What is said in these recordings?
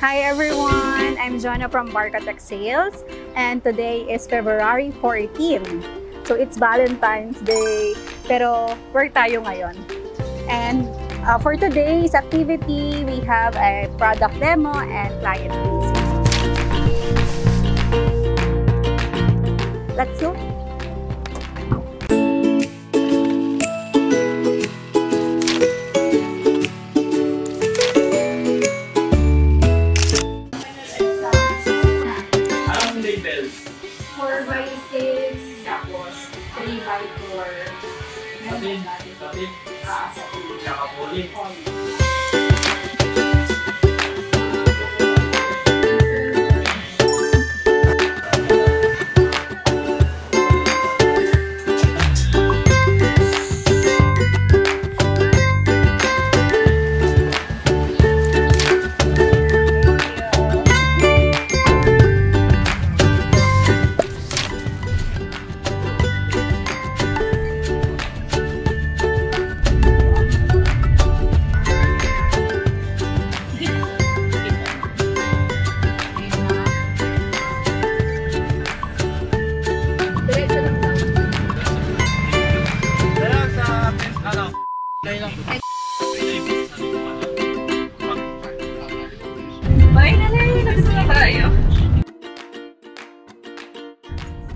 Hi everyone! I'm Jonah from Barkatech Sales and today is February 14. So it's Valentine's Day pero work tayo ngayon. And for today's activity, we have a product demo and client facing. Let's go!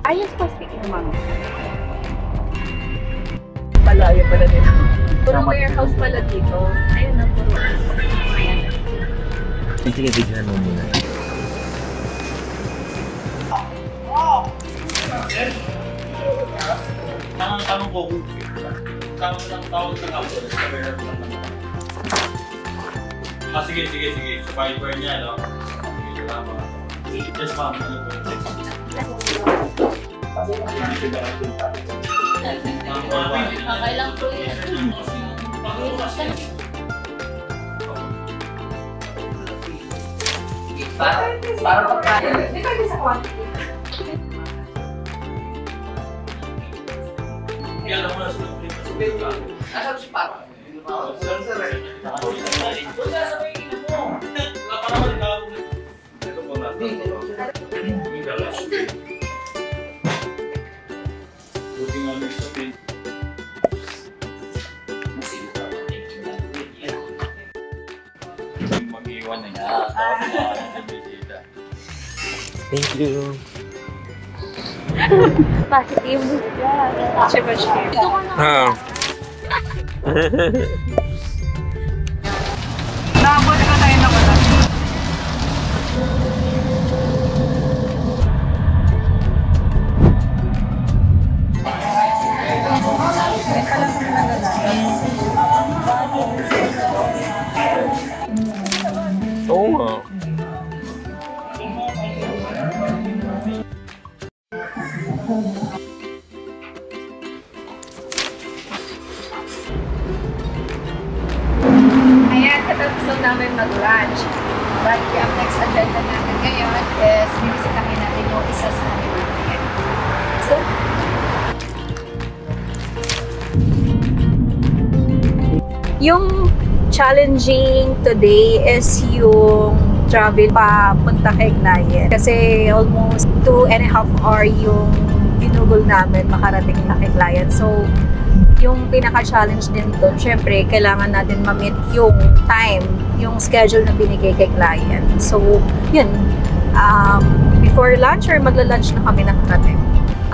Ayos pa speaking ma'am. Malayo pala dito. Puro warehouse pala dito. Ayun na, puro. Ayan. Sige, bigyan mo muna. Tanong ko kung kamo lang tawag sa kapwa sa warehouse lang naman. Sige. Survivor niya, no? Sige, salamat. Just ma'am, ano po? Okay lang po yun. Para pagkain. Depende sa quantity. Kaya alam mo na sila prito. Asan si Papa? Wala pa naman, ito po natin. Buti nga next to pin. Mag-iwan na niya. Thank you. Positive. Nakabot ka tayo na wala. Oo nga. Ayan, katapos namin mag-lunch. But ang next agenda natin ngayon is binisitahin natin yung isa sa aming market. So, yung challenging today is yung travel papunta kay client. Kasi almost 2.5 hours yung ginugol namin makarating na kay client. So, yung pinaka-challenge din doon, syempre, kailangan natin ma-meet yung time, yung schedule na binigay kay client. So, yun. Before lunch or magla-lunch na kami nakarating.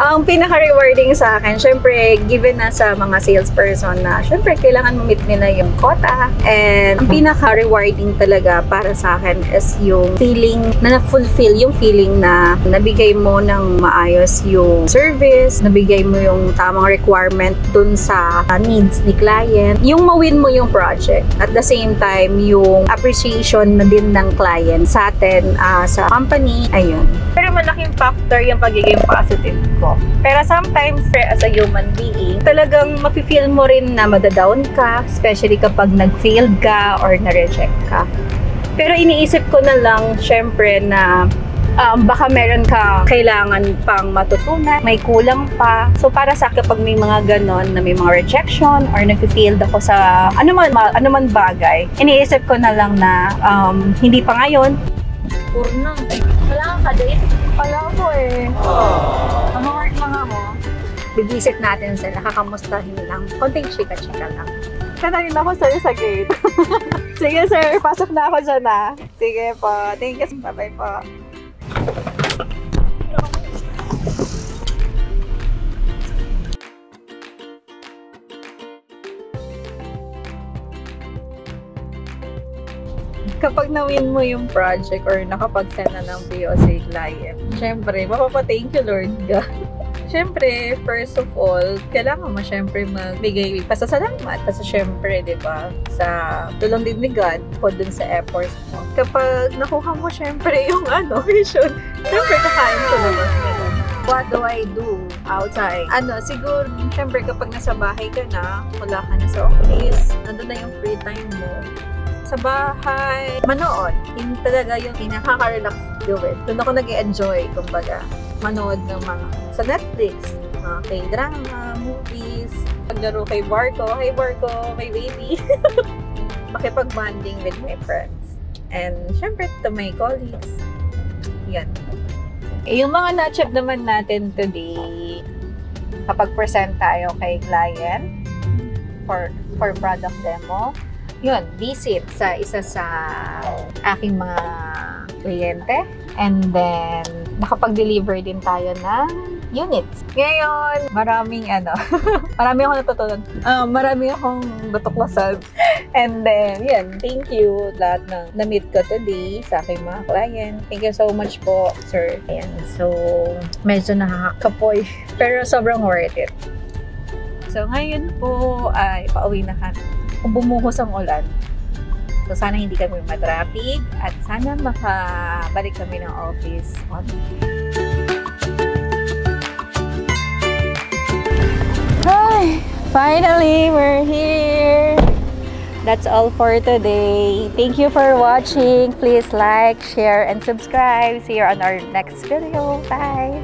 Ang pinaka-rewarding sa akin, syempre, given na sa mga salesperson na, syempre, kailangan ma-meet nila yung quota. And ang pinaka-rewarding talaga para sa akin is yung feeling na na-fulfill, yung feeling na nabigay mo ng maayos yung service, nabigay mo yung tamang requirement dun sa needs ni client, yung ma-win mo yung project. At the same time, yung appreciation na din ng client sa atin, sa company, ayun. Pero malaking factor yung pagiging positive ko. Pero sometimes, as a human being, talagang mafe-feel mo rin na madadown ka, especially kapag nag-failed ka or na-reject ka. Pero iniisip ko na lang, syempre, na baka meron ka kailangan pang matutunan, may kulang pa. So para sa akin, kapag may mga ganon na may mga rejection or nag-failed ako sa anuman bagay, iniisip ko na lang na hindi pa ngayon, Purna. Wala kang ka-date? Wala ko eh. Mag-work lang ako. Bibisit natin sila, kakamustahin lang. Konting chika-chika lang. Kanarin ako sa'yo sa gate. Sige sir, pasok na ako dyan ah. Sige po. Thank you. Bye-bye po. Kapag na-win mo yung project or nakapag-send na ng PO sa client, syempre, mapapa-thank you Lord God. Syempre, first of all, kailangan mo syempre magbigay pasasalamat. Kasi syempre, di ba, sa tulong din ni God po dun sa effort mo. Kapag nakuha mo syempre yung vision, syempre kakain ko naman. What do I do outside? Siguro, syempre kapag nasa bahay ka na, wala ka na sa office, nandun na yung free time mo. Sa bahay, manood. Yun talaga yung pinakaka-relax gawin. Doon ako nag-enjoy, kumbaga. Manood ng mga sa Netflix, mga K-drama, movies, paglaro kay Barco, hi Barco, my baby. Makipag-bonding with my friends. And syempre to my colleagues. Yan. Yung mga na-check naman natin today, kapag present tayo kay client for product demo, yun, visit sa isa sa aking mga kliyente. And then, nakapag-deliver din tayo ng units. Ngayon, marami akong natutunan. Marami akong natuklasan. And then, yan, thank you lahat ng na-meet ko today sa aking mga client. Thank you so much po, sir. Ayan, so, medyo nakakapoy. Pero sobrang worth it. So, ngayon po, ay pauwi na kami. Kung bumuhos ang ulan, so sana hindi kami matraffic at sana makabalik kami ng office on time. Hi! Finally, we're here! That's all for today. Thank you for watching. Please like, share, and subscribe. See you on our next video. Bye!